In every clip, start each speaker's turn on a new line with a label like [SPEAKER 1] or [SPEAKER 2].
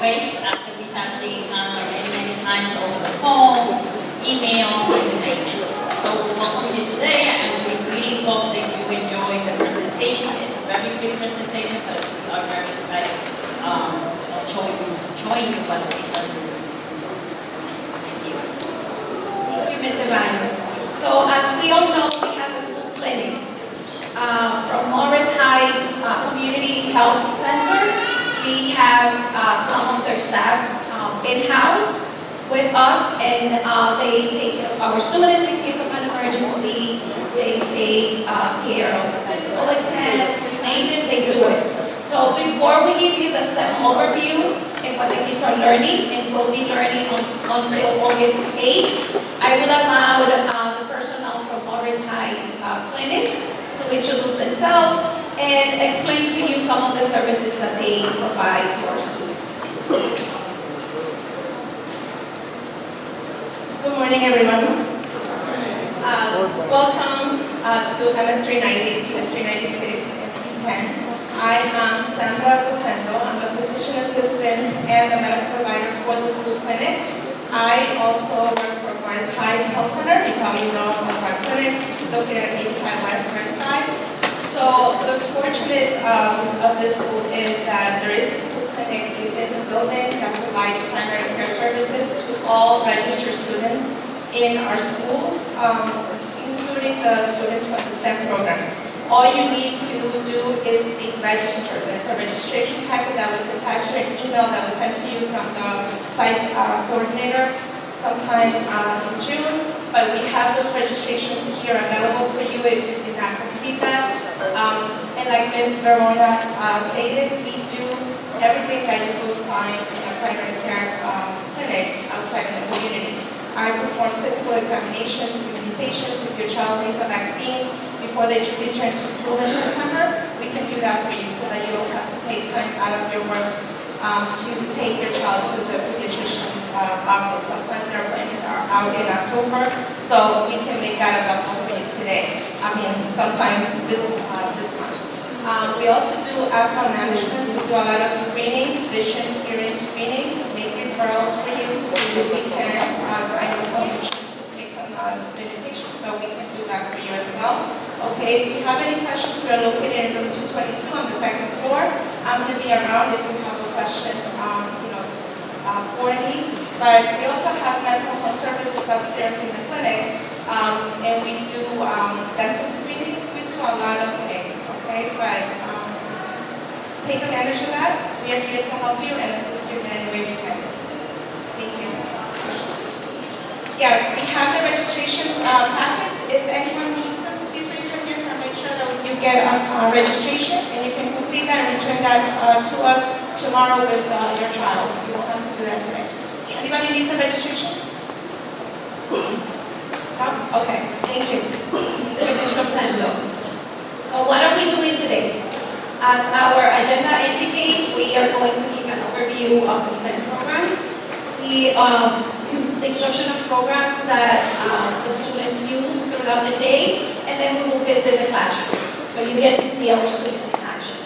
[SPEAKER 1] face-to-face after we have the encounter many times over the phone, email, information. So we welcome you today, and we really hope that you enjoy the presentation. It's a very big presentation, but we are very excited of showing you what these are doing. Thank you.
[SPEAKER 2] Thank you, Ms. Ebanos. So as we all know, we have a school clinic from Morris Heights Community Health Center. We have some of their staff in-house with us, and they take care of our students in case of an emergency. They take care of physical exams, you name it, they do it. So before we give you the STEM overview and what the kids are learning, and will be learning until August 8th, I will allow the personnel from Morris Heights Clinic to introduce themselves and explain to you some of the services that they provide to our students.
[SPEAKER 3] Good morning, everyone. Welcome to MS390, MS396, and P10. I am Sandra Rosendo. I'm a physician assistant and a medical provider for the school clinic. I also work for Morris Heights Health Center. You probably know of our clinic located at 85 West Burnside. So the fortunate of this school is that there is a school clinic within the building that provides primary care services to all registered students in our school, including the students from the STEM program. All you need to do is be registered. There's a registration packet that was attached to an email that was sent to you from the site coordinator sometime in June, but we have those registrations here available for you if you did not complete that. And like Ms. Verona stated, we do everything that you will find in a primary care clinic outside in the community. I perform physical examinations, immunizations. If your child needs a vaccine before they return to school in September, we can do that for you so that you don't have to take time out of your work to take your child to the pediatrician's office. Sometimes their appointments are out in October, so we can make that available for you today. Sometime this month. We also do asthma management. We do a lot of screenings, vision, hearing screenings, make referrals for you. We can, I know some insurances make some limitations, but we can do that for you as well. Okay, if you have any questions, we are located in room 222 on the second floor. I'm going to be around if you have a question, for me. But we also have mental health services upstairs in the clinic, and we do dental screenings. We do a lot of things, okay? But take advantage of that. We are here to help you and assist you in any way we can. Thank you. Yes, we have the registration packets. If anyone needs them, please raise your hand and make sure that you get a registration, and you can complete that and return that to us tomorrow with your child. You won't have to do that today. Anybody needs a registration? No? Okay, thank you.
[SPEAKER 2] Ms. Rosendo. So what are we doing today? As our agenda indicates, we are going to give an overview of the STEM program, the instructional programs that the students use throughout the day, and then we will visit the classrooms. So you get to see our students in action.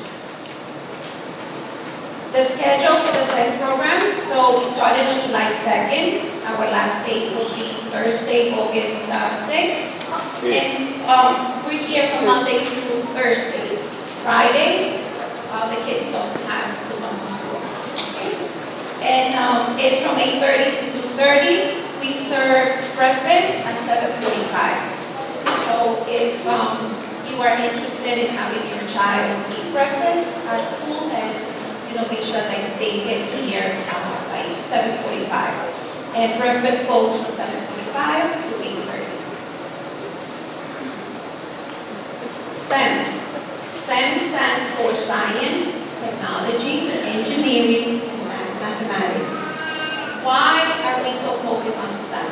[SPEAKER 2] The schedule for the STEM program, so we started on July 2nd. Our last date will be Thursday, August 6th. And we're here from Monday through Thursday. Friday, the kids don't have to come to school. Okay? And it's from 8:30 to 2:30. We serve breakfast at 7:45. So if you are interested in having your child eat breakfast at school, then make sure that they get here by 7:45. And breakfast goes from 7:45 to 8:30. STEM. STEM stands for science, technology, engineering, and mathematics. Why are we so focused on STEM?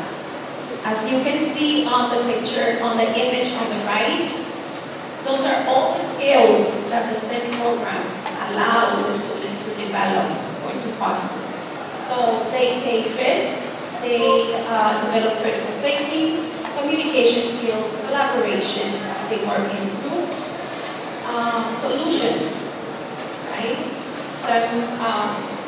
[SPEAKER 2] As you can see on the picture, on the image on the right, those are all the skills that the STEM program allows the students to develop or to foster. So they take risks, they develop critical thinking, communication skills, collaboration as they work in groups, solutions, right? STEM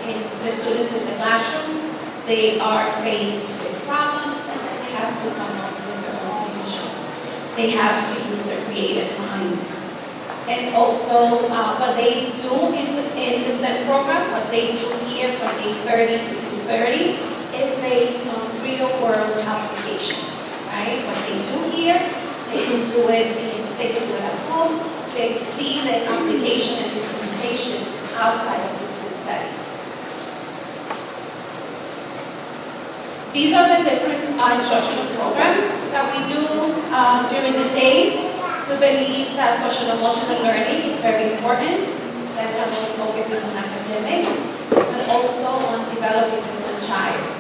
[SPEAKER 2] in the students in the classroom, they are faced with problems and they have to come up with their own solutions. They have to use their creative minds. And also, what they do in the STEM program, what they do here from 8:30 to 2:30 is based on real-world application, right? What they do here, they can do it at home. They see the application and implementation outside of the school setting. These are the different instructional programs that we do during the day. We believe that social and emotional learning is very important. STEM not only focuses on academics, but also on developing the child.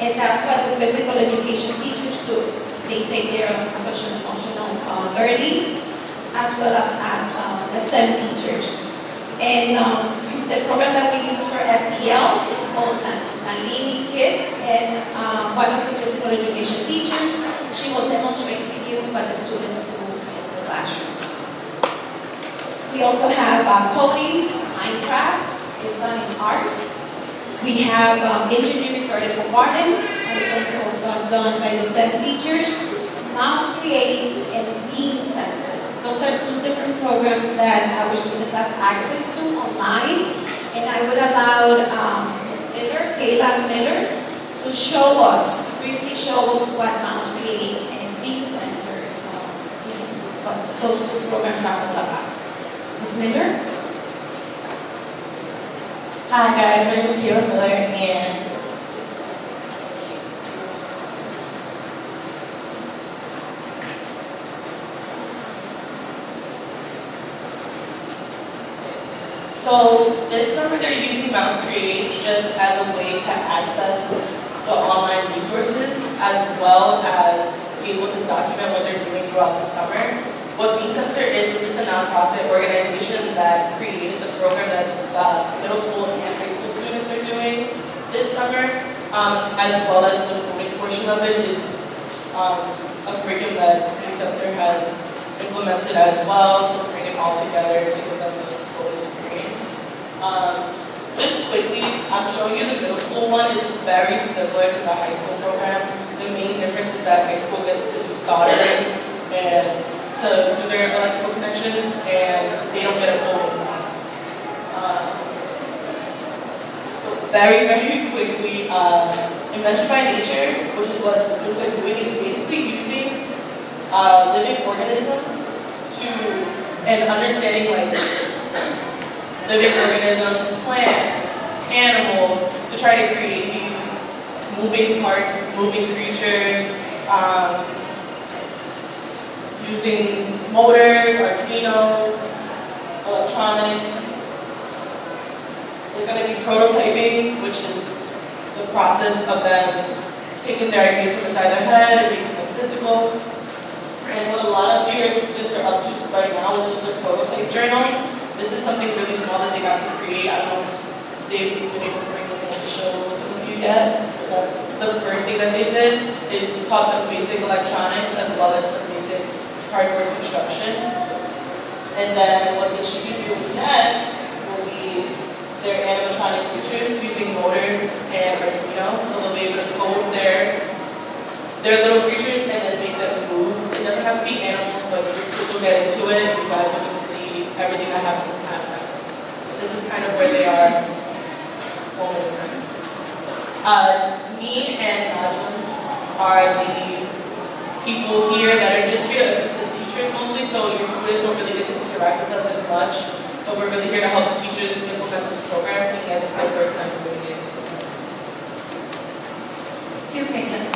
[SPEAKER 2] And that's what the physical education teachers do. They take care of social and emotional learning, as well as the STEM teachers. And the program that we use for SEL is called Nalini Kids, and one of the physical education teachers, she will demonstrate to you what the students do in the classroom. We also have coding, Minecraft, is done in art. We have engineering vertical garden, that is also done by the STEM teachers. Mouse Create and Bean Center. Those are two different programs that our students have access to online. And I would allow Ms. Miller, Kayla Miller, to show us, briefly show us what Mouse Create and Bean Center, what those two programs are all about. Ms. Miller?
[SPEAKER 4] Hi guys, my name is Kayla Miller, and so this summer they're using Mouse Create just as a way to access the online resources as well as be able to document what they're doing throughout the summer. What Bean Center is a nonprofit organization that created the program that middle school and high school students are doing this summer, as well as the coding portion of it is a curriculum that Bean Center has implemented as well to bring it all together to give them the full experience. Just quickly, I'm showing you the middle school one. It's very similar to the high school program. The main difference is that high school gets to do soldering and to do their electrical connections, and they don't get a coding class. Very, very quickly, Invention by Nature, which is what the students are doing, is basically using living organisms to, and understanding like living organisms, plants, animals, to try to create these moving parts, these moving creatures, using motors, Arduinos, electronics. They're going to be prototyping, which is the process of them taking their ideas from inside their head and making them physical. And what a lot of bigger students are up to right now, which is the prototype journal. This is something really small that they got to create. I don't know if they've been able to bring it to show some of you yet, but that's the first thing that they did. They taught them basic electronics as well as some basic hardware construction. And then what they should be doing next will be their animatronic creatures using motors and Arduino. So they'll be able to code their little creatures and then make them move. It doesn't have to be animals, but you'll get into it. You guys will get to see everything that happens past that. This is kind of where they are at this moment in time. Me and Najim are the people here that are just here to assist the teachers mostly, so your students don't really get to interact with us as much, but we're really here to help the teachers implement this program, so you guys, it's my first time doing it.
[SPEAKER 2] You, Caitlin.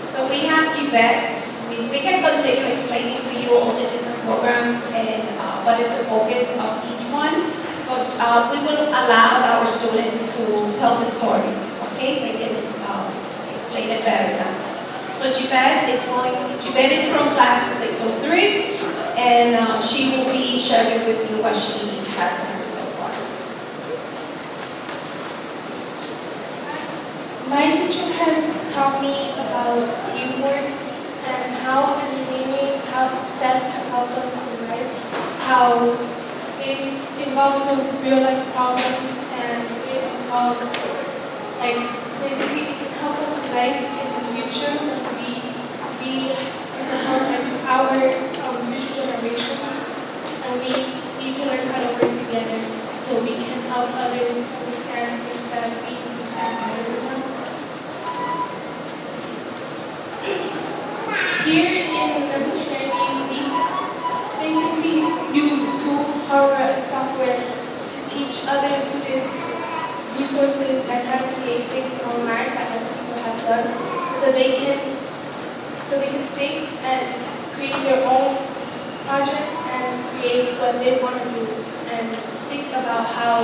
[SPEAKER 2] So we have Gibet. We can continue explaining to you all the different programs and what is the focus of each one, but we will allow our students to tell the story, okay? They can explain it better than us. So Gibet is from class 603, and she will be sharing with you what she has learned so far.
[SPEAKER 5] My teacher has taught me about teamwork how engineering, how STEM can help us in life, how it involves some real life problems and it involves like basically it can help us in life in the future when we in the help like our future generation and we need to learn how to work together so we can help others understand things that we understand better than them. Here in MS390, we basically use tools, hardware, and software to teach other students resources and how to create things online that other people have done, so they can think and create their own project and create what they want to do and think about how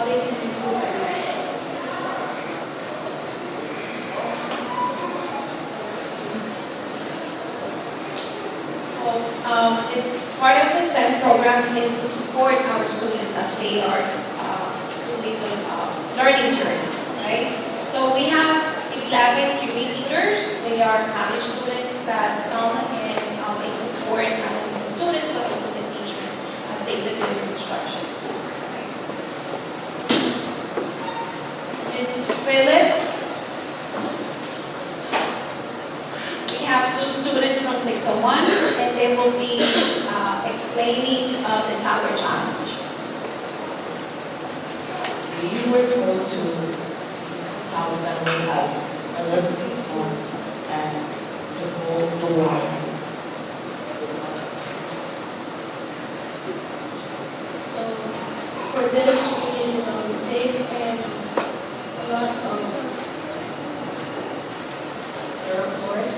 [SPEAKER 5] they can improve their life.
[SPEAKER 2] As part of the STEM program is to support our students as they are doing the learning journey, right? So we have 11 QB tutors. They are college students that come and they support not only the students but also the teacher as they deliver instruction. Ms. Philip. We have two students from 601, and they will be explaining the tower challenge.
[SPEAKER 6] We were told to tower that was at 11 feet tall and to hold the wire.
[SPEAKER 5] So for this, we need tape and a lot of course.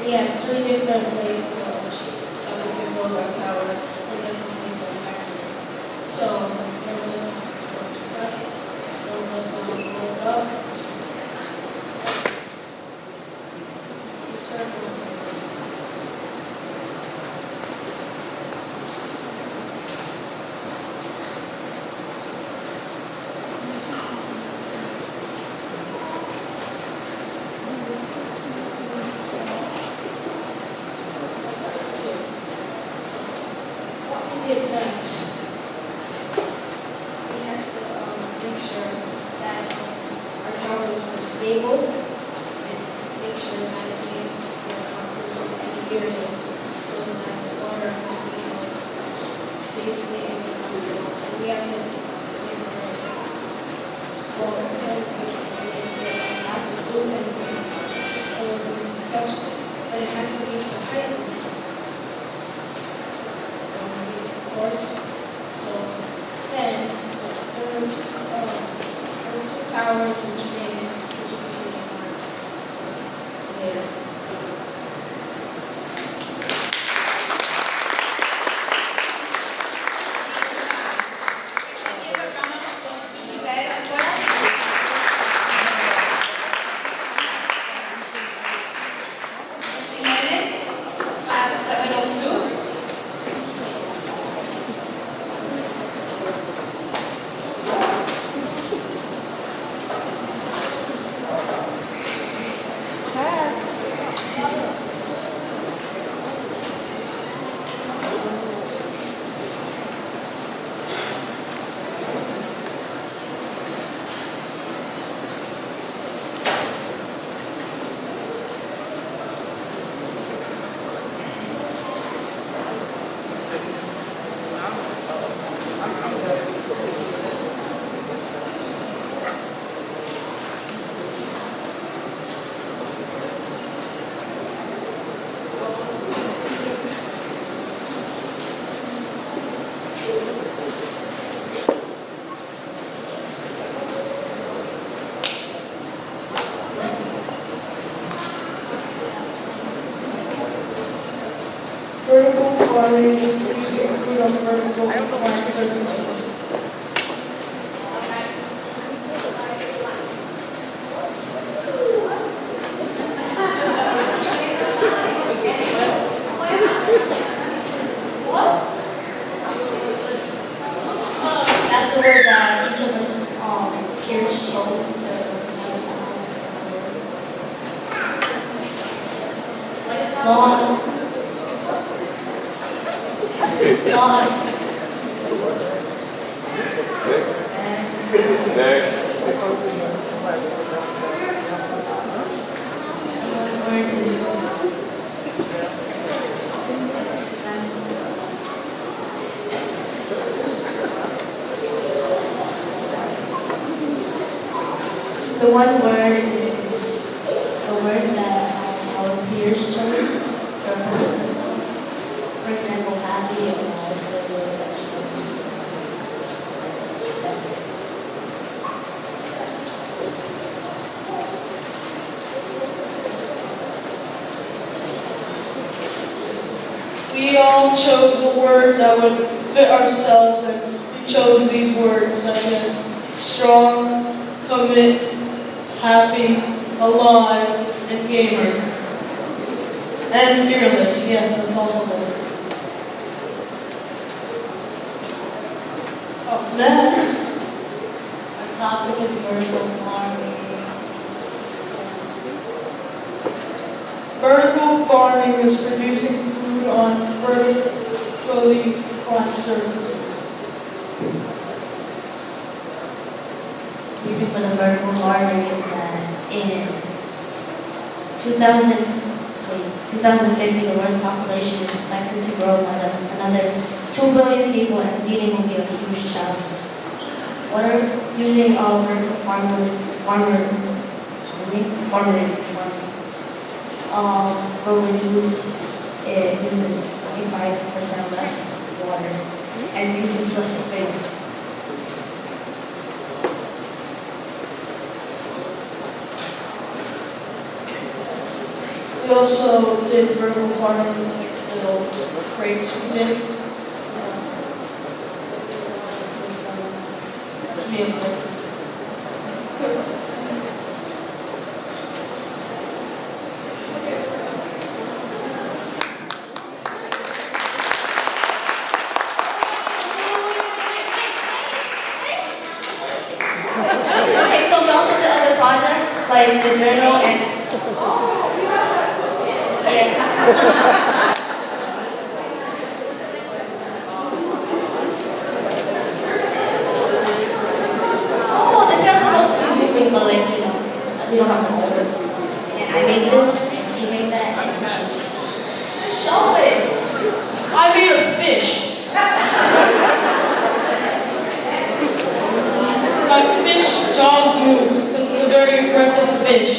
[SPEAKER 5] We had 3 different ways to achieve we can build our tower and then we so accurate. So there was cut, there was rolled up. We circled first. Did next. We had to make sure that our towers were stable and make sure that they were inclusive of any areas so that the water would be safely and and we had to for 10 seconds and lasted through 10 seconds and it was successful, but it had to reach the height course. So then there were two towers which made it, which you can see later.
[SPEAKER 2] Give a round of applause to you guys as well. Ms. Jimenez, class 702.
[SPEAKER 5] Vertical farming is producing food under vertical confined circumstances.
[SPEAKER 7] That's the word that each of us peers chose to Sloth. Sloth.
[SPEAKER 8] Next.
[SPEAKER 7] The one word is the word that our peers chose. For example, happy and all it was. That's it.
[SPEAKER 9] We all chose a word that would fit ourselves, and we chose these words such as strong, commit, happy, alive, and gamer. And fearless, yeah, that's also the word. Up next,
[SPEAKER 7] Our topic is vertical farming.
[SPEAKER 9] vertical farming is producing food on vertically flat surfaces.
[SPEAKER 7] Reason for the vertical farming is that in 2050, the world's population is expected to grow another 2 billion people, and feeding will be a huge challenge. What are using vertical farming will reduce, it uses 25% less water and uses less space.
[SPEAKER 9] We also did vertical farming, little crates we did. That's me up there.
[SPEAKER 7] Okay, so we also did other projects like the journal and oh, the tail's supposed to be moving, but like, we don't have the motor. And I made this, and she made that, and she show it.
[SPEAKER 9] I made a fish. My fish jaws moves, because it's a very aggressive fish.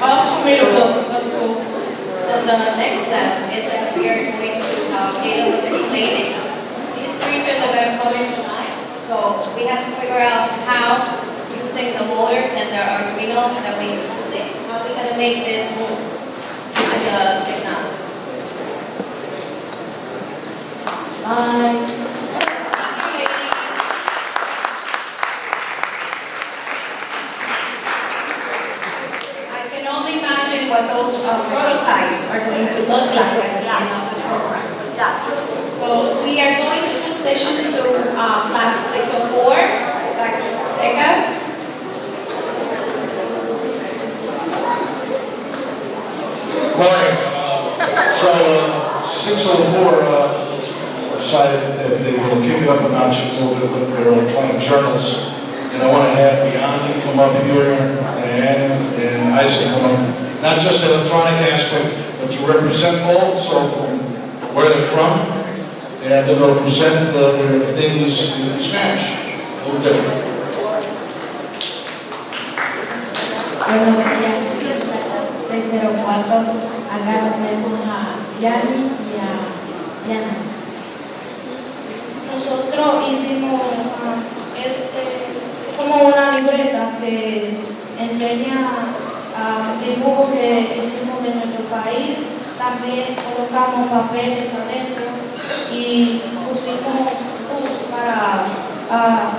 [SPEAKER 9] I also made a book, that's cool.
[SPEAKER 3] So the next step is that we are going to, Kayla was explaining, these creatures are going to come into life. So we have to figure out how, using the motors and the Arduino that we use, how we're going to make this move with the technology.
[SPEAKER 7] Bye.
[SPEAKER 2] I can only imagine what those prototypes are going to look like at the end of the program. So we are going to transition to class 604, Dr. Secas.
[SPEAKER 10] Morning. So 604 decided that they will kick it up a notch a little bit with their electronic journals. And I want to have Beyond come up here and Isaac come up. Not just the electronic aspect, but to represent also from where they're from. And they're going to present their things in Spanish. A little different.
[SPEAKER 5] Buenos días, 604. Acá tenemos a Yani y a Diana. Nosotros hicimos como una libreta que enseña dibujos que hicimos de nuestro país. También colocamos papeles adentro y pusimos luz para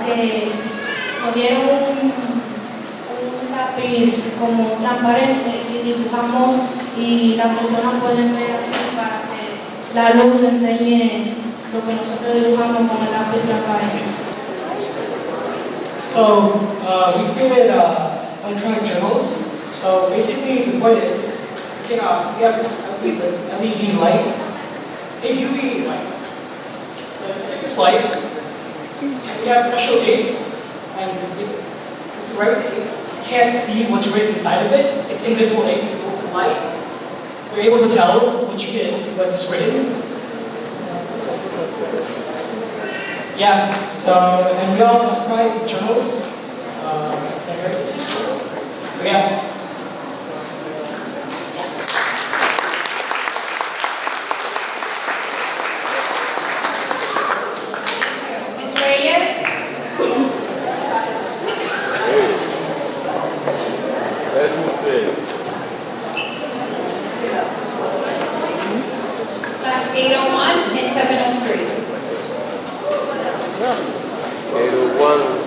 [SPEAKER 5] que nos dieron un lápiz como transparente y dibujamos y las personas pueden ver aquí para que la luz enseñe lo que nosotros dibujamos con el lápiz transparente.
[SPEAKER 11] So we created electronic journals. So basically the point is
[SPEAKER 8] we have this LED light, a UV light. So you take this light, and you have special ink, and if you write the ink, you can't see what's written inside of it. It's invisible ink, with light. You're able to tell what's written. Yeah, so, and we all customize the journals, their heritages. So yeah.
[SPEAKER 2] Ms. Reyes?
[SPEAKER 11] That's usted.
[SPEAKER 2] Class 801 and 703.
[SPEAKER 11] 801.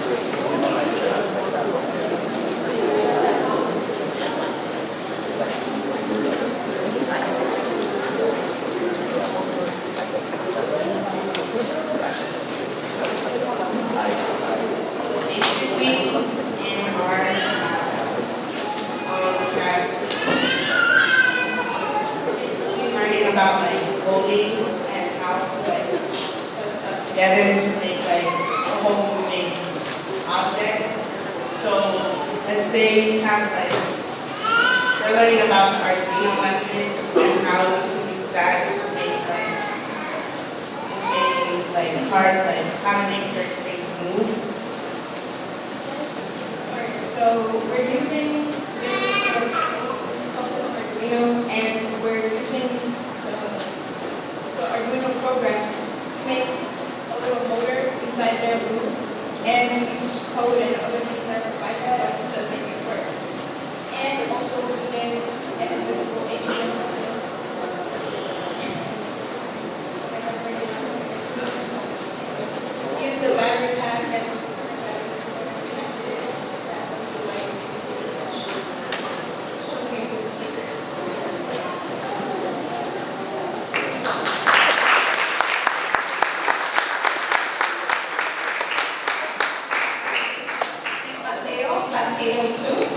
[SPEAKER 3] Basically, in our class, basically learning about like coding and how to like put stuff together to make like a whole moving object. So let's say we have like, we're learning about the Arduino method and how we can use that to make hard, like how to make certain things move.
[SPEAKER 5] Alright, so we're using this it's called the Arduino, and we're using the Arduino program to make a little motor inside their room, and we use code and other things that are bypass to make it work. And also we can edit the API to use the battery pack and
[SPEAKER 2] Ms. Mateo, class 802.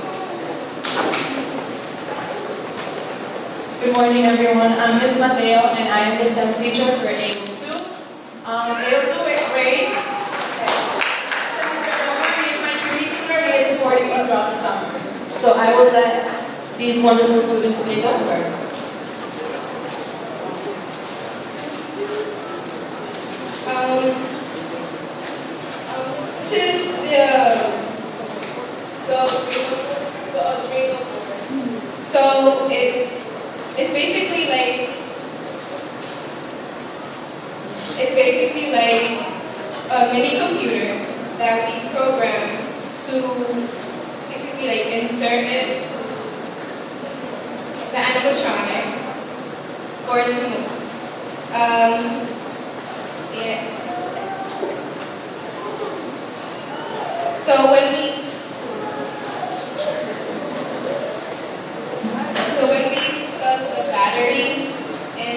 [SPEAKER 12] Good morning, everyone. I'm Ms. Mateo, and I am the STEM teacher for 802. 802 8th grade. Mr. Gilmore is my beauty tutor. He is supporting me throughout the summer. So I will let these wonderful students take over.
[SPEAKER 5] this is the Arduino board. So it's basically like a mini computer that we program to basically like insert it the animatronic for it to move. See it? So when we plug the battery in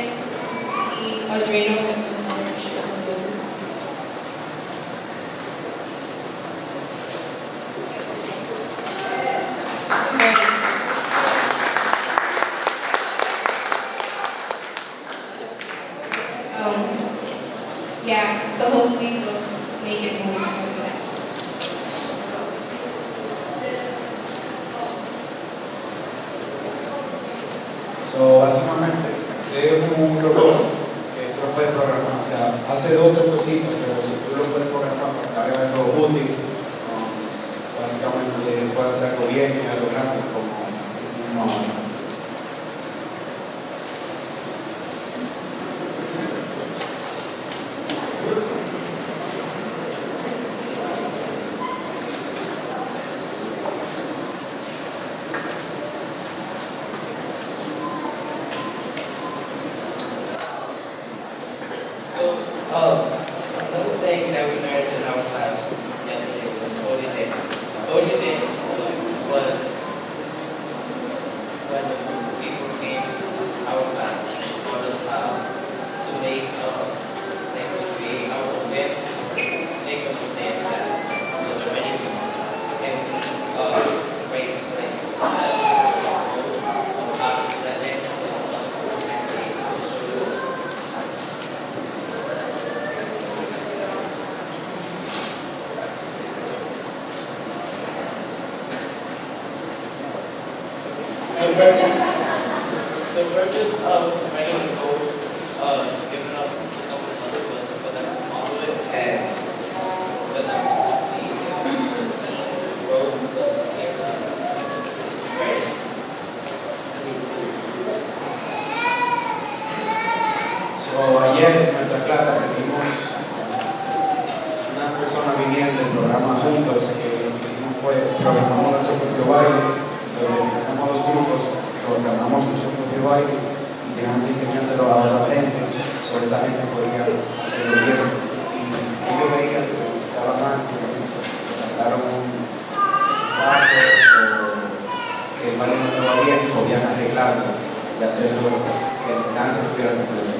[SPEAKER 5] the Arduino, yeah, so hopefully we'll make it move after that.
[SPEAKER 13] So, básicamente, es como un robot que tú lo puedes programar, o sea, hace dos o tres cositas, pero si tú lo puedes programar para que haga algo útil, básicamente puede hacer algo bien y algo grande, como decimos ahora.
[SPEAKER 14] Another thing that we learned in our class yesterday was coding days. Coding days was when the people came to our class and taught us how to make, like to create our own dance or make a new dance that was already made. And create like steps of how to do that dance. The purpose of writing the code, giving it up to someone else was for them to follow it and for them to see the road was clear. Right?
[SPEAKER 13] So, ayer en nuestra clase aprendimos una persona viniendo del programa Juntos, que lo que hicimos fue programamos nuestro propio baile, donde tenemos dos grupos, programamos nuestro propio baile y teníamos que enseñárselo a otra gente, sobre esa gente podía hacerlo bien. Si ellos veían que necesitaban algo, por ejemplo, si cantaron un paso o que el baile no estaba bien, podían arreglarlo y hacerlo que el danza estuviera completo.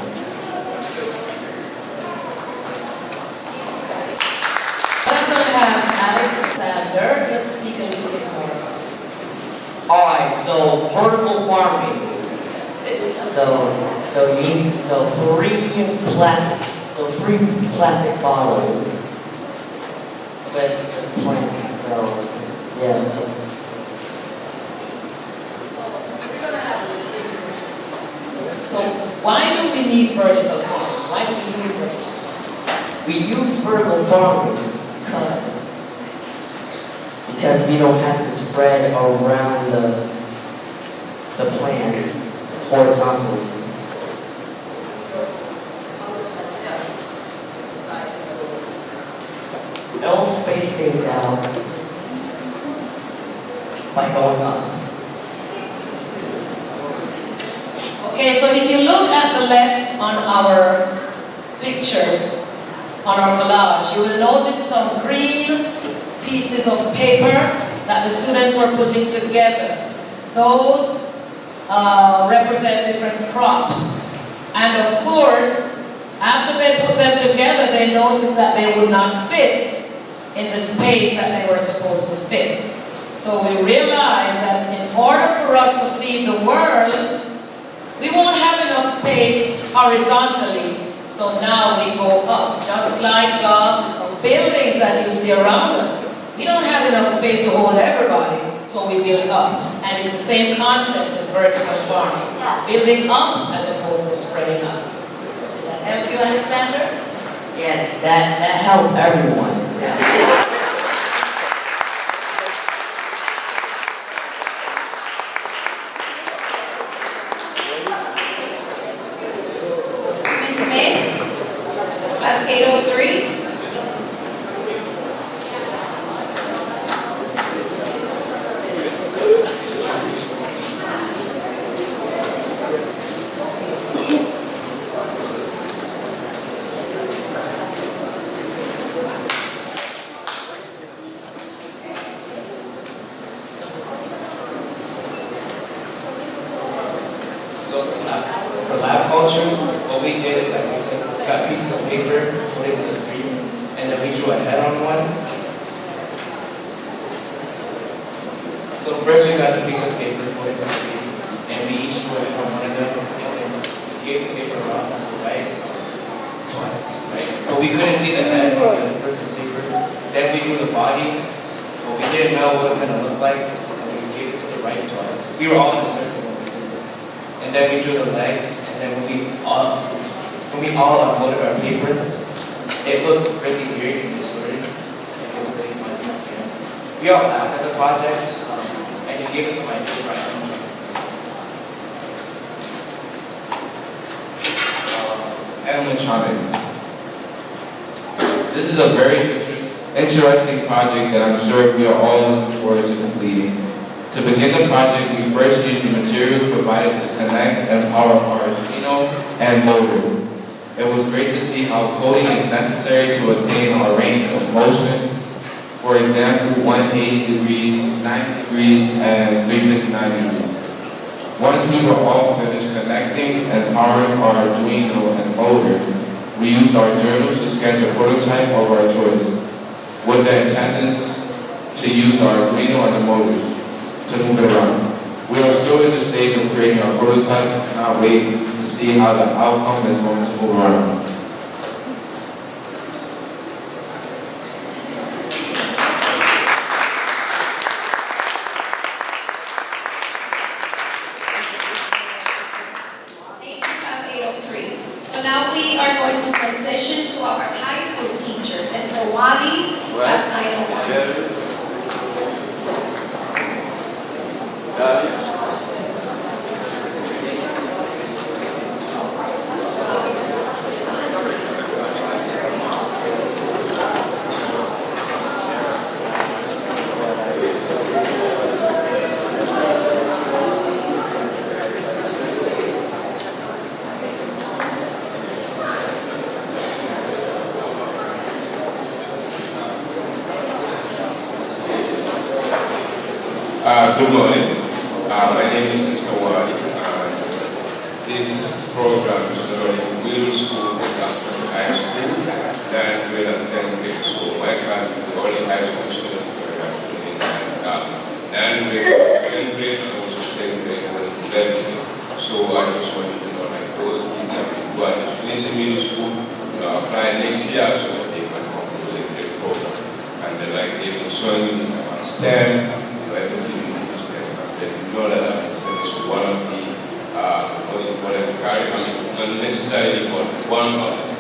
[SPEAKER 15] I'm going to have Alexander just speak a little bit more.
[SPEAKER 16] Alright, so vertical farming. Three plastic bottles with plants. So yeah.
[SPEAKER 15] So why do we need vertical farming? Why do we use vertical farming?
[SPEAKER 16] We use vertical farming because we don't have to spread around the plants horizontally. It'll space things out by going up.
[SPEAKER 15] Okay, so if you look at the left on our pictures, on our collage, you will notice some green pieces of paper that the students were putting together. Those represent different crops. And of course, after they put them together, they noticed that they would not fit in the space that they were supposed to fit. So we realized that in order for us to feed the world, we won't have enough space horizontally. So now we go up, just like buildings that you see around us. We don't have enough space to hold everybody, so we build up. And it's the same concept with vertical farming. Building up as opposed to spreading up. Did that help you, Alexander?
[SPEAKER 16] Yeah, that helped everyone.
[SPEAKER 2] Ms. Smith, class 803.
[SPEAKER 14] So for lab culture, what we did is like we got pieces of paper, put it to the green, and then we drew a head on one. So first we got the piece of paper, put it to the green, and we each drew a head on one of them, and then gave the paper around to the right twice, right? But we couldn't see the head on the other person's paper. Then we drew the body, but we didn't know what it was going to look like, and we gave it to the right twice. We were all in a circle. And then we drew the legs, and then when we all unfolded our paper, it looked really weird and distorted. And it was really funny. Yeah. We all laughed at the projects, and it gave us some ideas right
[SPEAKER 17] Animatronics. This is a very interesting project that I'm sure we are all looking forward to completing. To begin the project, we first used the materials provided to connect and power our Arduino and motor. It was great to see how coding is necessary to attain our range of motion. For example, 180 degrees, 90 degrees, and 359 degrees. Once we were all finished connecting and powering our Arduino and motor, we used our journals to sketch a prototype of our choice, with the intentions to use our Arduino and the motors to move it around. We are still in the stage of creating our prototype and cannot wait to see how the outcome is going to move around.
[SPEAKER 11] Good morning. My name is Mr. Wadi. This program is running in middle school, high school, 9th grade and 10th grade. So my class is the only high school student who are actually in 9th grade, 10th grade, and also 10th grade and 11th grade. So I just wanted to know, like, those kids that who are finishing middle school, apply next year so that they can come to the grade program. And then, like, they've been showing me this about STEM, everything in STEM. And then you know that STEM is one of the most important curriculum, not necessarily but one of them,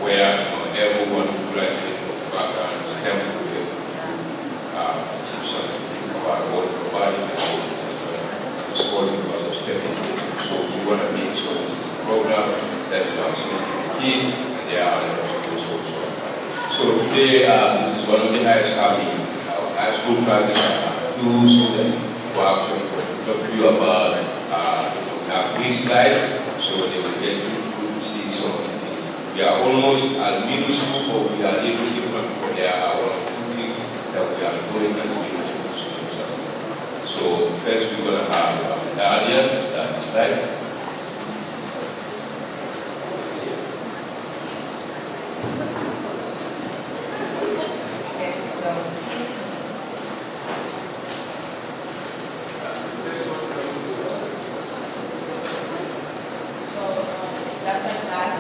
[SPEAKER 11] where everyone who graduates with background in STEM will be able to teach something about what the bodies and the school because of STEM. So we want to make sure this is a program that we are seeing the kids and they are also. So today, this is one of the highest high school transition two students who are actually going to talk to you about that we slide, so they will get to see some of the things. We are almost at middle school, but we are a little different because there are one or two things that we are doing at the middle school students. So first we're going to have Nadia start the slide.
[SPEAKER 3] That's our class.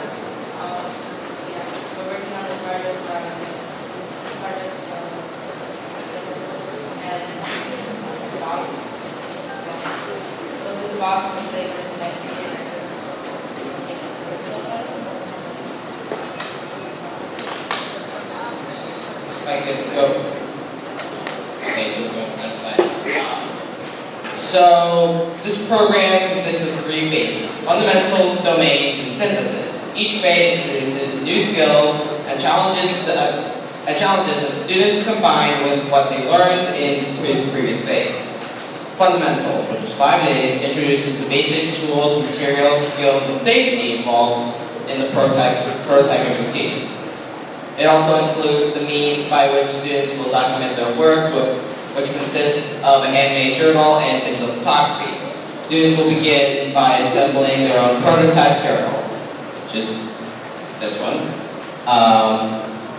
[SPEAKER 3] We're working on the project, and box. So this box is labeled next to it.
[SPEAKER 14] I could go. Okay, that's fine. So this program consists of 3 phases: fundamentals, domains, and synthesis. Each phase introduces new skills and challenges that students combine with what they learned in the previous phase. Fundamentals, which is 5 days, introduces the basic tools, materials, skills, and safety involved in the prototyping routine. It also includes the means by which students will document their work, which consists of a handmade journal and digital photography. Students will begin by assembling their own prototype journal, which is this one,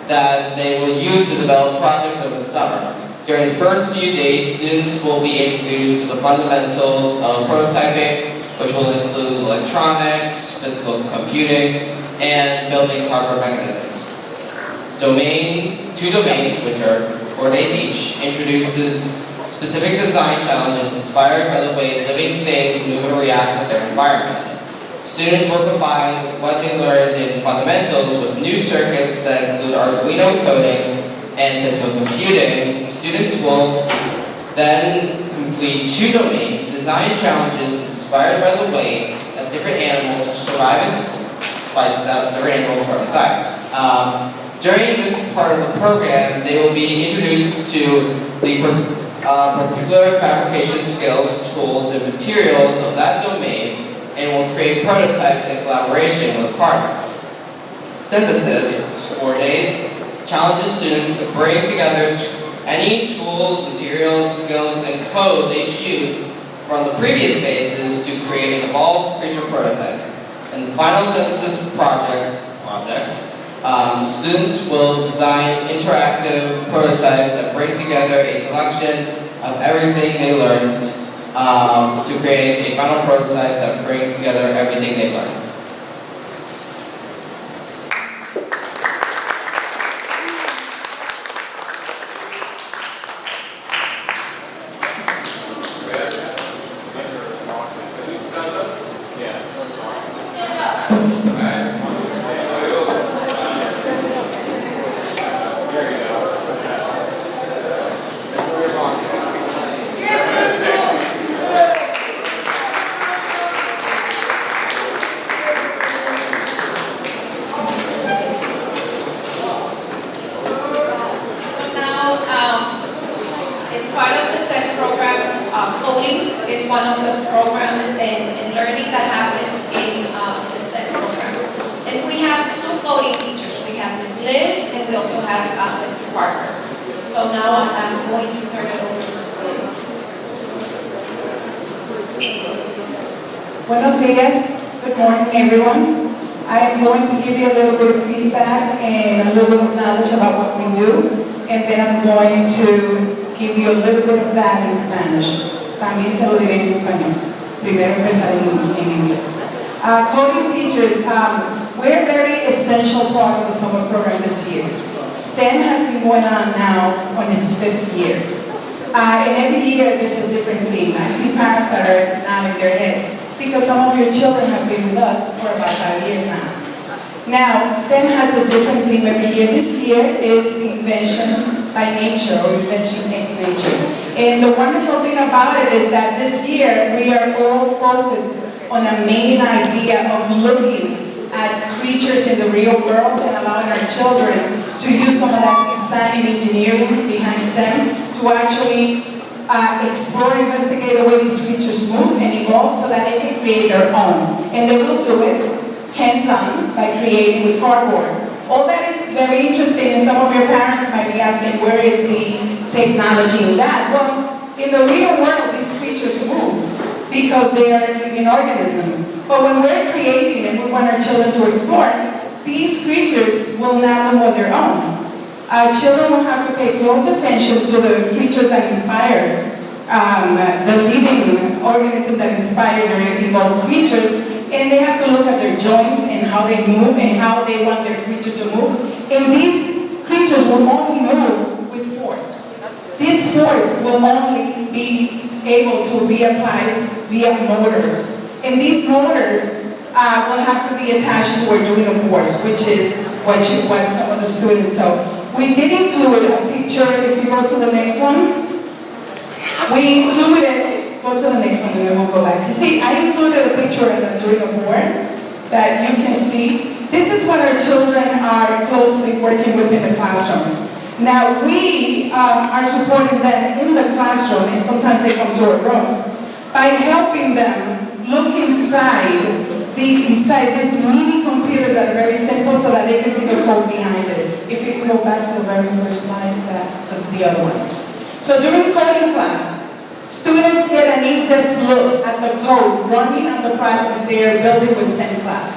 [SPEAKER 14] that they will use to develop projects over the summer. During the first few days, students will be introduced to the fundamentals of prototyping, which will include electronics, physical computing, and building hardware mechanisms. 2 domains, which are 4 days each, introduces specific design challenges inspired by the way living things move and react with their environment. Students will combine what they learned in fundamentals with new circuits that include Arduino coding and physical computing. Students will then complete 2 domains, design challenges inspired by the way that different animals survive During this part of the program, they will be introduced to the particular fabrication skills, tools, and materials of that domain, and will create prototypes in collaboration with partners. Synthesis, 4 days, challenges students to bring together any tools, materials, skills, and code they choose from the previous phases to create an evolved creature prototype. In the final synthesis project, students will design interactive prototypes that bring together a selection of everything they learned to create a final prototype that brings together everything they learned.
[SPEAKER 2] Coding is one of the programs in learning that happens in the STEM program. And we have 2 coding teachers. We have Ms. Liz and we also have Mr. Parker. So now I'm going to turn it over to Ms. Liz.
[SPEAKER 18] Buenos días. Good morning, everyone. I am going to give you a little bit of feedback and a little bit of knowledge about what we do, and then I'm going to give you a little bit of that in Spanish. También se lo diré en español. Primero empezaré en inglés. Coding teachers, we're a very essential part of the summer program this year. STEM has been going on now on its 5th year. And every year there's a different theme. I see parents that are nodding their heads because some of your children have been with us for about 5 years now. Now, STEM has a different theme every year. This year is invention by nature, or invention ex nature. And the wonderful thing about it is that this year we are all focused on a main idea of looking at creatures in the real world and allowing our children to use some of that design and engineering behind STEM to actually explore, investigate the way these creatures move and evolve so that they can create their own. And they will do it hands-on by creating with cardboard. All that is very interesting, and some of your parents might be asking, where is the technology in that? Well, in the real world, these creatures move because they are living organisms. But when we're creating and we want our children to explore, these creatures will not move on their own. Children will have to pay close attention to the creatures that inspire, the living organisms that inspire their evolved creatures, and they have to look at their joints and how they move and how they want their creature to move. And these creatures will only move with force. This force will only be able to be applied via motors. And these motors will have to be attached to Arduino boards, which is what some of the students saw. We did include a picture, if you go to the next one. We included, go to the next one and then we'll go back. You see, I included a picture of an Arduino board that you can see. This is what our children are closely working with in the classroom. Now we are supporting them in the classroom, and sometimes they come to our rooms, by helping them look inside these mini computers that are very simple so that they can see the code behind it. If you can go back to the very first slide, the other one. So during coding class, students get an in-depth look at the code running on the process they are building with STEM class.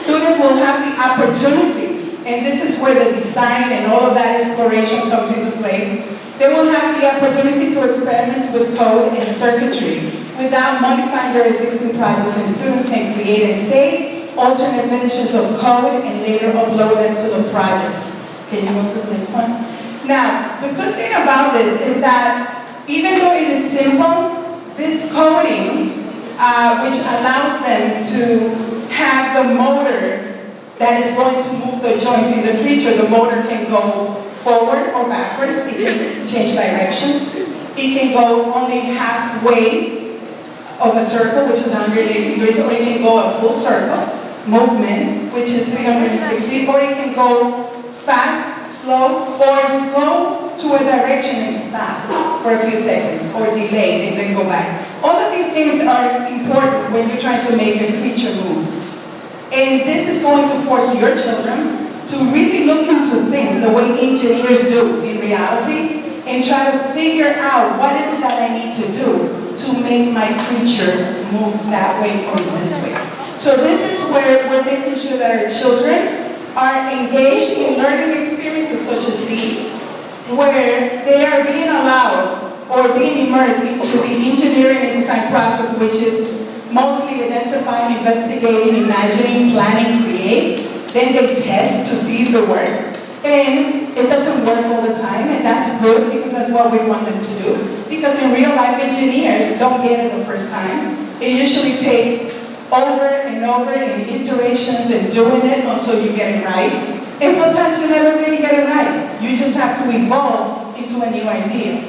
[SPEAKER 18] Students will have the opportunity, and this is where the design and all of that exploration comes into place. They will have the opportunity to experiment with code and circuitry without modifying their existing projects, and students can create and save alternate versions of code and later upload them to the projects. Can you go to the next one? Now, the good thing about this is that even though it is simple, this coding, which allows them to have the motor that is going to move the joints in the creature, the motor can go forward or backwards, it can change directions, it can go only halfway of a circle, which is 180 degrees, or it can go a full circle movement, which is 360, or it can go fast, slow, or go to a direction and stop for a few seconds, or delay and then go back. All of these things are important when you're trying to make a creature move. And this is going to force your children to really look into things the way engineers do in reality and try to figure out what is it that I need to do to make my creature move that way or this way. So this is where we're making sure that our children are engaged in learning experiences such as these, where they are being allowed or being immersed into the engineering and design process, which is mostly identifying, investigating, imagining, planning, create. Then they test to see if it works. And it doesn't work all the time, and that's good because that's what we want them to do. Because in real life, engineers don't get it the first time. It usually takes over and over in iterations and doing it until you get it right. And sometimes you never really get it right. You just have to evolve into a new idea.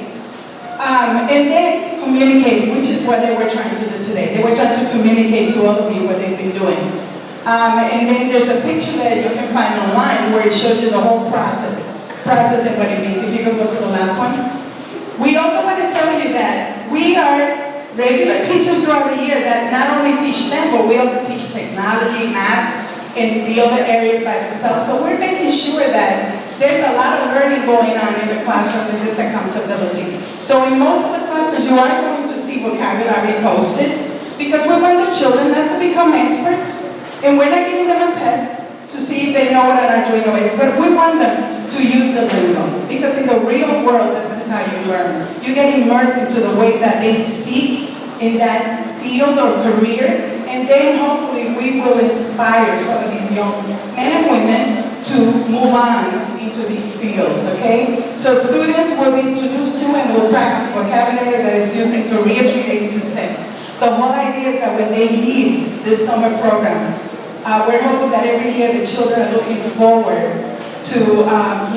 [SPEAKER 18] And then communicate, which is what they were trying to do today. They were trying to communicate to all of you what they've been doing. And then there's a picture that you can find online where it shows you the whole process and what it means. If you can go to the last one. We also want to tell you that we are regular teachers throughout the year that not only teach STEM, but we also teach technology, math, and the other areas by themselves. So we're making sure that there's a lot of learning going on in the classroom with this accountability. So in most of the classes, you are going to see vocabulary posted. Because we want the children not to become experts, and we're not giving them a test to see if they know what an Arduino is, but we want them to use the lingo. Because in the real world, this is how you learn. You get immersed into the way that they speak in that field or career, and then hopefully we will inspire some of these young men and women to move on into these fields, okay? So students will be introduced to and will practice vocabulary that is used in careers related to STEM. The whole idea is that when they leave this summer program, we're hoping that every year the children are looking forward to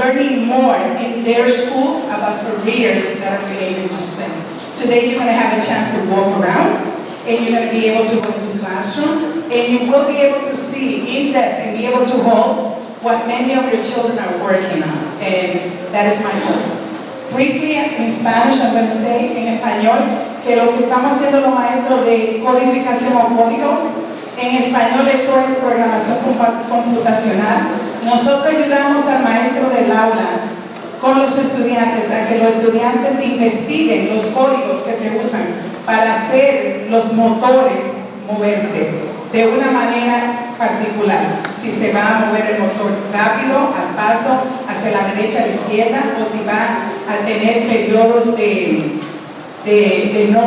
[SPEAKER 18] learning more in their schools about careers that are related to STEM. Today you're going to have a chance to walk around, and you're going to be able to go into classrooms, and you will be able to see in depth and be able to hold what many of your children are working on, and that is my hope. Briefly, in Spanish, I'm going to say, en español, que lo que estamos haciendo los maestros de codificación o código, en español eso es programación computacional. Nosotros ayudamos al maestro del aula con los estudiantes a que los estudiantes investiguen los códigos que se usan para hacer los motores moverse de una manera particular. Si se va a mover el motor rápido, al paso, hacia la derecha, a la izquierda, o si va a tener periodos de no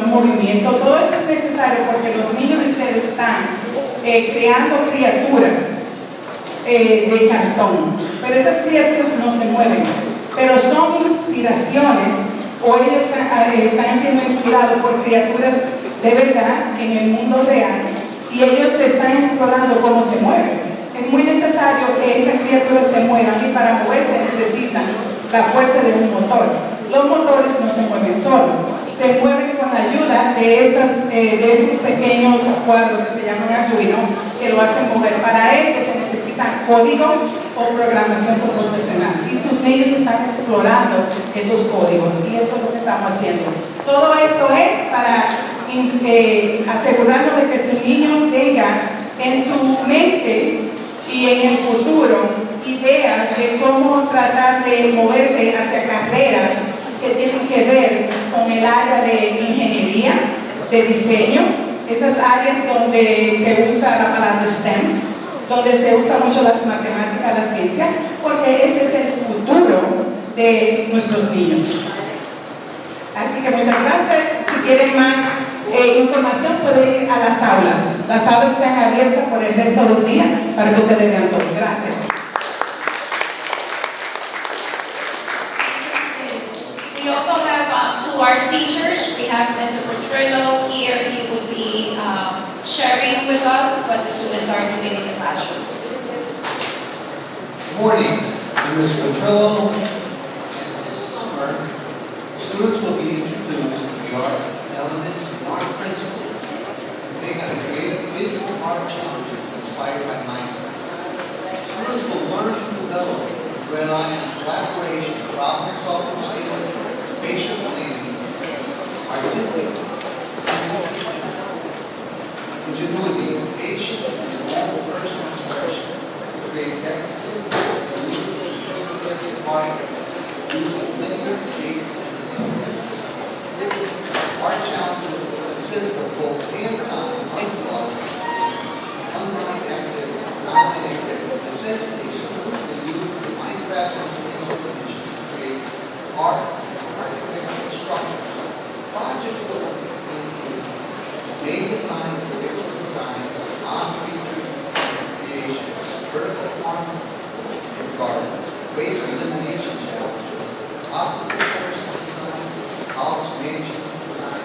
[SPEAKER 18] movimiento. Todo eso es necesario porque los niños de ustedes están creando criaturas de cartón, pero esas criaturas no se mueven, pero son inspiraciones, o ellos están siendo inspirados por criaturas de verdad en el mundo real, y ellos están explorando cómo se mueven. Es muy necesario que estas criaturas se muevan, y para moverse necesitan la fuerza de un motor. Los motores no se mueven solos, se mueven con la ayuda de esos pequeños cuadros que se llaman Arduino, que lo hacen mover. Para eso se necesita código o programación computacional, y sus niños están explorando esos códigos, y eso es lo que estamos haciendo. Todo esto es para asegurarnos de que su niño tenga en su mente y en el futuro ideas de cómo tratar de moverse hacia carreras que tienen que ver con el área de ingeniería, de diseño, esas áreas donde se usa la palabra STEM, donde se usa mucho las matemáticas, la ciencia, porque ese es el futuro de nuestros niños. Así que muchas gracias. Si quieren más información pueden ir a las aulas. Las aulas están abiertas por el resto del día para que ustedes vean todo. Gracias.
[SPEAKER 2] We also have two art teachers. We have Mr. Petrillo here. He would be sharing with us what the students are doing in the classrooms.
[SPEAKER 19] Good morning. I'm Mr. Petrillo. This summer, students will be introduced to the art elements and art principles. They're going to create visual art challenges inspired by Minecraft. Students will learn to develop and rely on collaboration, problem-solving skills, spatial planning, artistic ingenuity, patience, and own personal expression to create decorative and illustrative art using linear shapes and colors. Art challenges will consist of both hands-on, unplugged, online activities, online activities. Essentially, students will use the Minecraft imagination to create art, architectural structures. Projects will include game design, physical design, on-feature creation, vertical farming and gardens, waste elimination challenges, obstacle course design, house management design,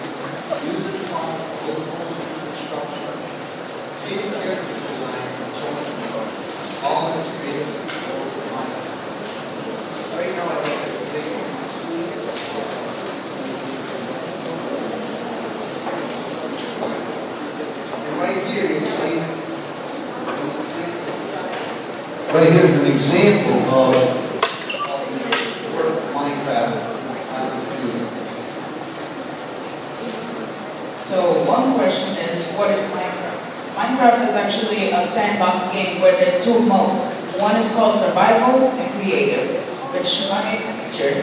[SPEAKER 19] user defined protocols and construction, game character design, and so much more. All of it's created with Minecraft. Right now, I'd like to take right here, you see, right here is an example of the work of Minecraft on the computer.
[SPEAKER 20] So one question is, what is Minecraft? Minecraft is actually a sandbox game where there's two modes. One is called survival and creative, which my teacher,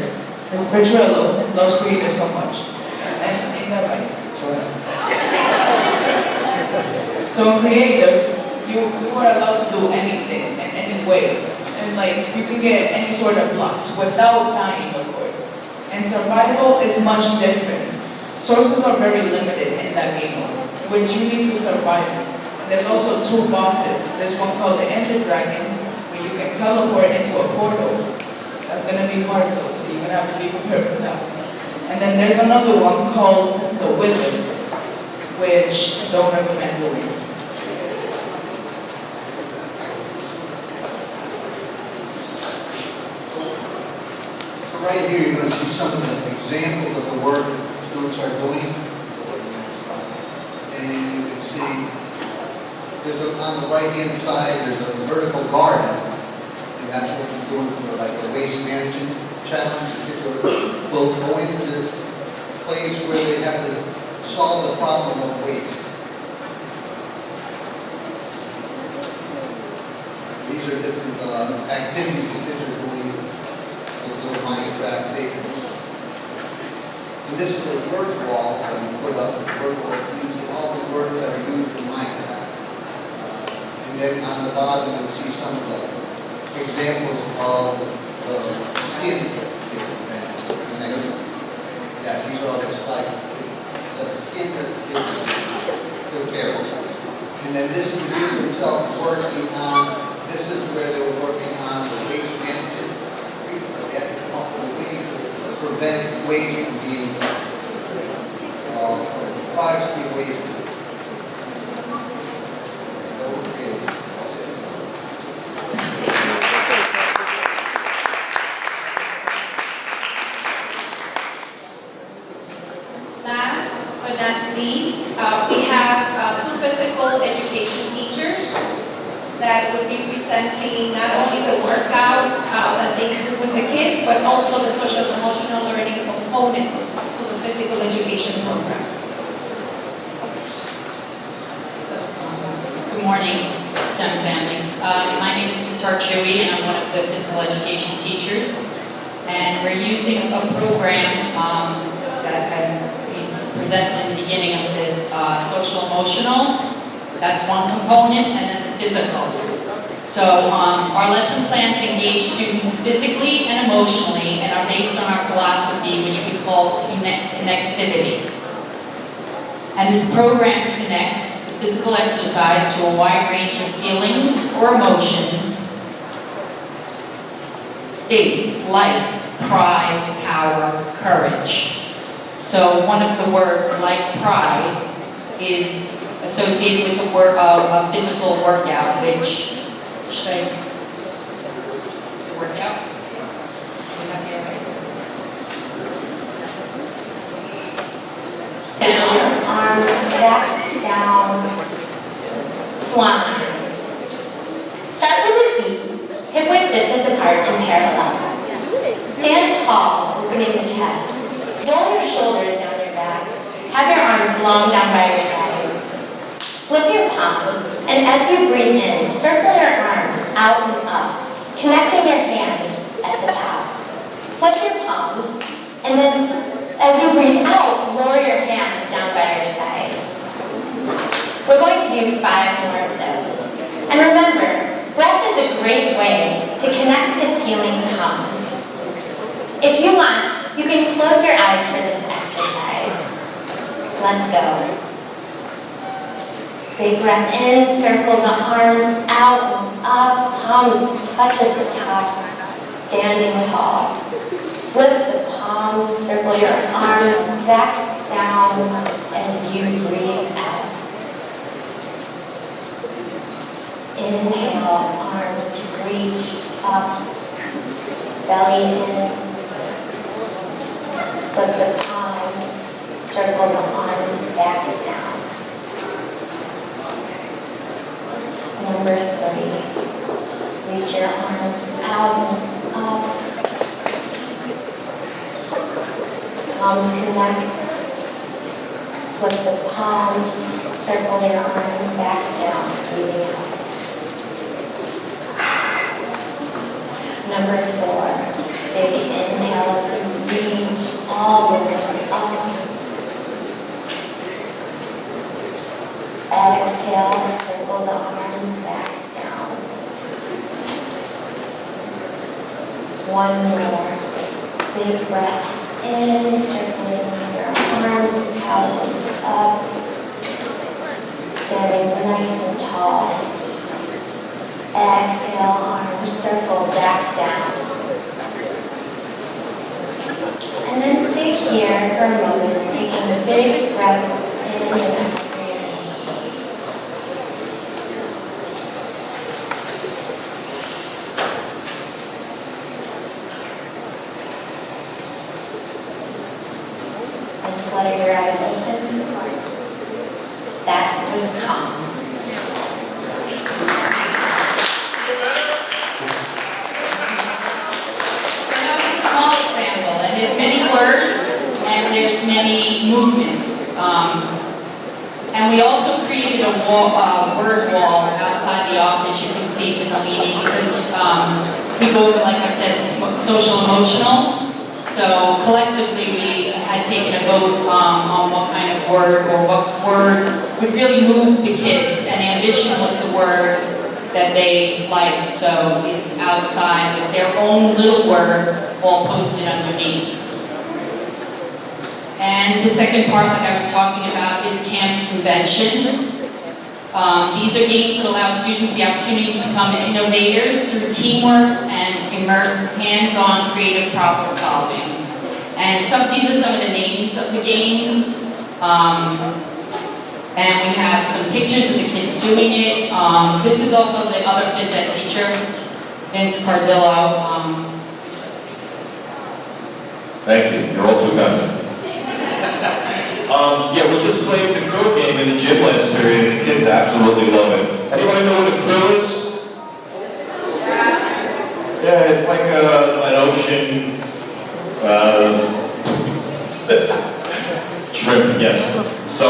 [SPEAKER 20] Mr. Petrillo, loves creative so much. And I think that's right.
[SPEAKER 19] That's right.
[SPEAKER 20] So in creative, you are allowed to do anything in any way. And like, you can get any sort of blocks without dying, of course. And survival is much different. Sources are very limited in that game, which you need to survive. And there's also two bosses. There's one called the Ender Dragon, where you can teleport into a portal. That's gonna be hard though, so you're gonna have to be prepared for that. And then there's another one called the Wizard, which I don't recommend doing.
[SPEAKER 19] Right here, you're going to see some of the examples of the work students are doing. And you can see, on the right-hand side, there's a vertical garden. And that's what we're doing for like the waste management challenge. The kids will go into this place where they have to solve the problem of waste. These are different activities that kids are doing with little Minecraft tables. And this is a word wall that we put up, word wall using all the words that are used in Minecraft. And then on the bottom you'll see some of the examples of the skin kids invented. And then, yeah, these are all just like the skin that kids took care of. And then this is the kids themselves working on. This is where they were working on the waste management. They had to come up with a way to prevent waste from being, products being wasted. That's it.
[SPEAKER 2] Last but not least, we have two physical education teachers that would be presenting not only the workouts that they do with the kids, but also the social emotional learning component to the physical education program.
[SPEAKER 21] Good morning, STEM families. My name is Ms. Archewy, and I'm one of the physical education teachers. And we're using a program that he's presented in the beginning of this social emotional. That's one component, and then the physical. So our lesson plans engage students physically and emotionally and are based on our philosophy, which we call connectivity. And this program connects the physical exercise to a wide range of feelings or emotions, states like pride, power, courage. So one of the words, like pride, is associated with the word of a physical workout, which, should I, workout? We have here, right?
[SPEAKER 7] Down, arms back, down, swan arms. Start with the feet, hip-width distance apart and parallel. Stand tall, opening the chest. Roll your shoulders down your back. Have your arms long down by your sides. Flip your palms, and as you breathe in, circle your arms out and up, connecting your hands at the top. Flip your palms, and then as you breathe out, lower your hands down by your sides. We're going to do 5 more of those. And remember, breath is a great way to connect to feeling calm. If you want, you can close your eyes for this exercise. Let's go. Big breath in, circle the arms out and up, palms touch at the top, standing tall. Flip the palms, circle your arms back down as you breathe out. Inhale, arms reach up, belly in. Flip the palms, circle the arms back down. Number 3, reach your arms out and up. Palms connect. Flip the palms, circle your arms back down, breathing out. Number 4, big inhale as you reach all the way up. Exhale. exhale, circle the arms back down. One more. Big breath in, circling your arms out and up. Standing nice and tall. Exhale, arms circle back down. And then stay here for a moment, taking a big breath in and out. And flutter your eyes open. That was calm.
[SPEAKER 21] And there's many words and there's many movements. And we also created a word wall outside the office. You can see it in the meeting because we go over, like I said, the social emotional. So collectively we had taken a vote on what kind of word or what word would really move the kids. And ambition was the word that they liked. So it's outside with their own little words all posted underneath. And the second part, like I was talking about, is camp convention. These are games that allow students the opportunity to become innovators through teamwork and immerse hands-on creative problem solving. And these are some of the names of the games. And we have some pictures of the kids doing it. This is also the other phys ed teacher, Vince Cardillo.
[SPEAKER 1] Thank you. You're all too kind. Yeah, we just played the krill game in the gym last period, and the kids absolutely love it. Anybody know what a krill is? Yeah, it's like an ocean shrimp, yes. So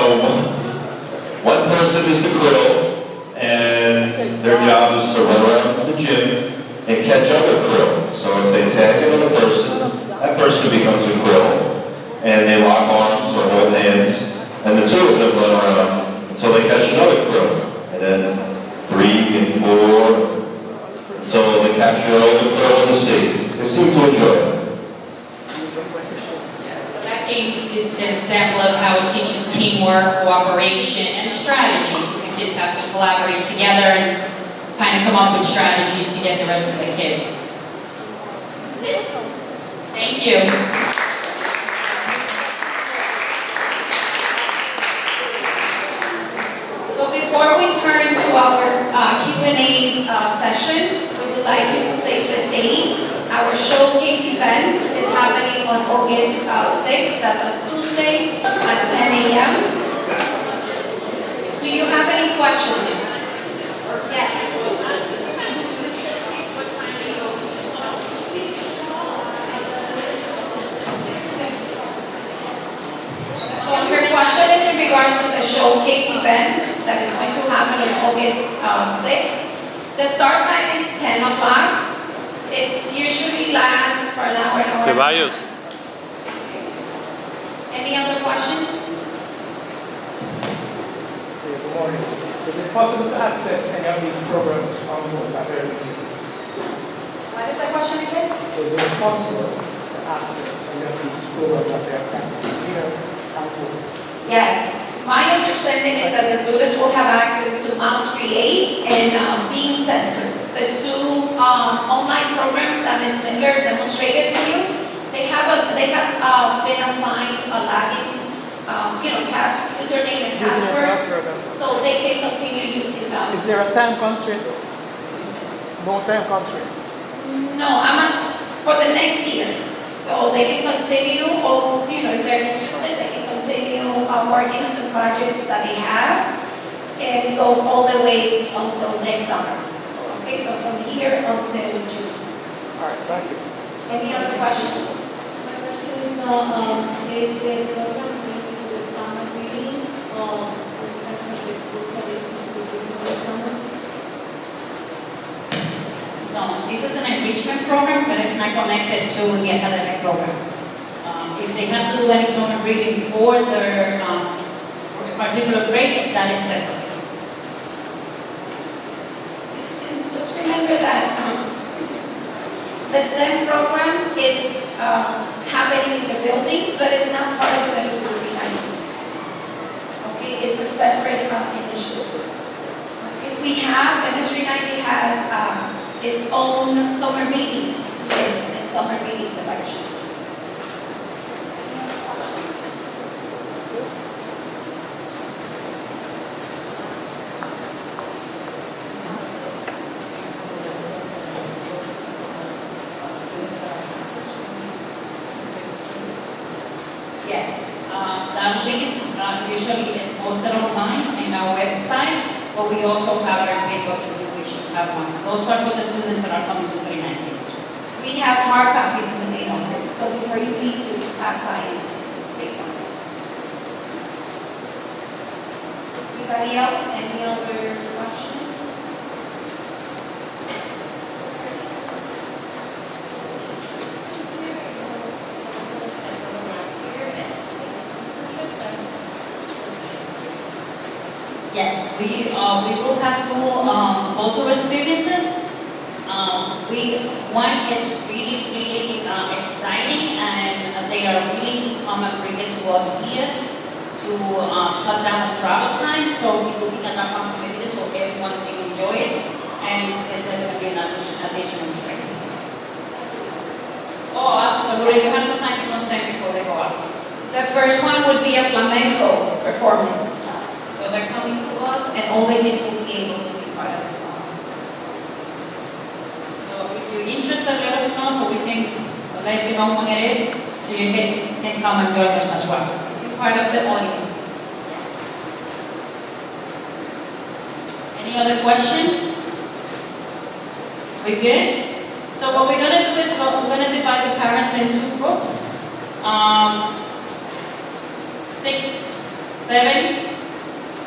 [SPEAKER 1] one person is the krill, and their job is to run around the gym and catch other krill. So if they tag another person, that person becomes a krill. And they lock arms or hold hands, and the two of them run around until they catch another krill. And then 3 and 4, until they capture all the krill in the sea. They seem to enjoy it.
[SPEAKER 21] So that game is an example of how it teaches teamwork, cooperation, and strategy. Because the kids have to collaborate together and kind of come up with strategies to get the rest of the kids. That's it. Thank you.
[SPEAKER 2] So before we turn to our Q&A session, we would like you to save the date. Our showcase event is happening on August 6th, that's on Tuesday at 10 a.m. Do you have any questions? Yeah. So your question is in regards to the showcase event that is going to happen on August 6th. The start time is 10 o'clock. It usually lasts for an hour and a half. Any other questions?
[SPEAKER 22] Good morning. Is it possible to access any of these programs from home at their meeting?
[SPEAKER 2] What is the question again?
[SPEAKER 22] Is it possible to access any of these programs that they are practicing here at home?
[SPEAKER 2] Yes. My understanding is that the students will have access to Mouse Create and Bean Center. The two online programs that Ms. Miller demonstrated to you, they have been assigned a login, username and password, so they can continue using them.
[SPEAKER 22] Is there a time constraint? No time constraint?
[SPEAKER 2] No, for the next year. So they can continue, or if they're interested, they can continue working on the projects that they have, and it goes all the way until next summer. Okay, so from here until June.
[SPEAKER 22] All right, thank you.
[SPEAKER 2] Any other questions?
[SPEAKER 5] My question is, is the program linked to the summer reading, or in terms of the books that is distributed in the summer?
[SPEAKER 23] No, this is an enrichment program that is not connected to the academic program. If they have to do any summer reading for their particular grade, that is separate.
[SPEAKER 2] remember that the STEM program is happening in the building, but it's not part of the middle school behind it. Okay, it's a separate initiative. Okay, we have, MS390 has its own summer meeting list and summer meeting selection.
[SPEAKER 23] Yes, that list usually is posted online in our website, but we also have our paper for you, we should have one. Those are for the students that are coming to 390.
[SPEAKER 2] We have hard copies in the main office, so before you leave, you can pass by and take one. Anybody else? Any other question?
[SPEAKER 23] Yes, we will have two cultural experiences. One is really exciting, and they are willing to come and bring it to us here to cut down the travel time, so people can have possibilities so everyone can enjoy it, and it's going to be an additional training. Oh, absolutely, you have to sign the consent before they go out.
[SPEAKER 2] The first one would be a flamenco performance. So they're coming to us, and all the kids will be able to be part of it.
[SPEAKER 23] So if you're interested, let us know so we can let you know when it is, so you can come and join us as well.
[SPEAKER 2] Be part of the audience.
[SPEAKER 23] Yes. Any other question? We good? So what we're going to do is we're going to divide the parents into groups. 6, 7,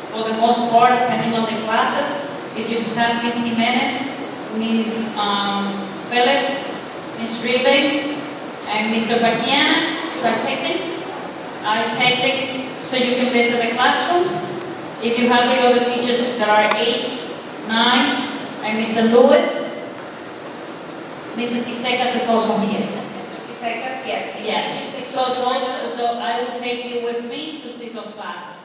[SPEAKER 23] for the most part, depending on the classes. If you have Ms. Jimenez, Ms. Phillips, Ms. Riven, and Mr. Baquiana, should I take them? I take them so you can visit the classrooms. If you have the other teachers that are 8, 9, and Mr. Lewis, Mr. Tisecas is also here.
[SPEAKER 2] Tisecas, yes.
[SPEAKER 23] Yes. So I will take you with me to see those classes.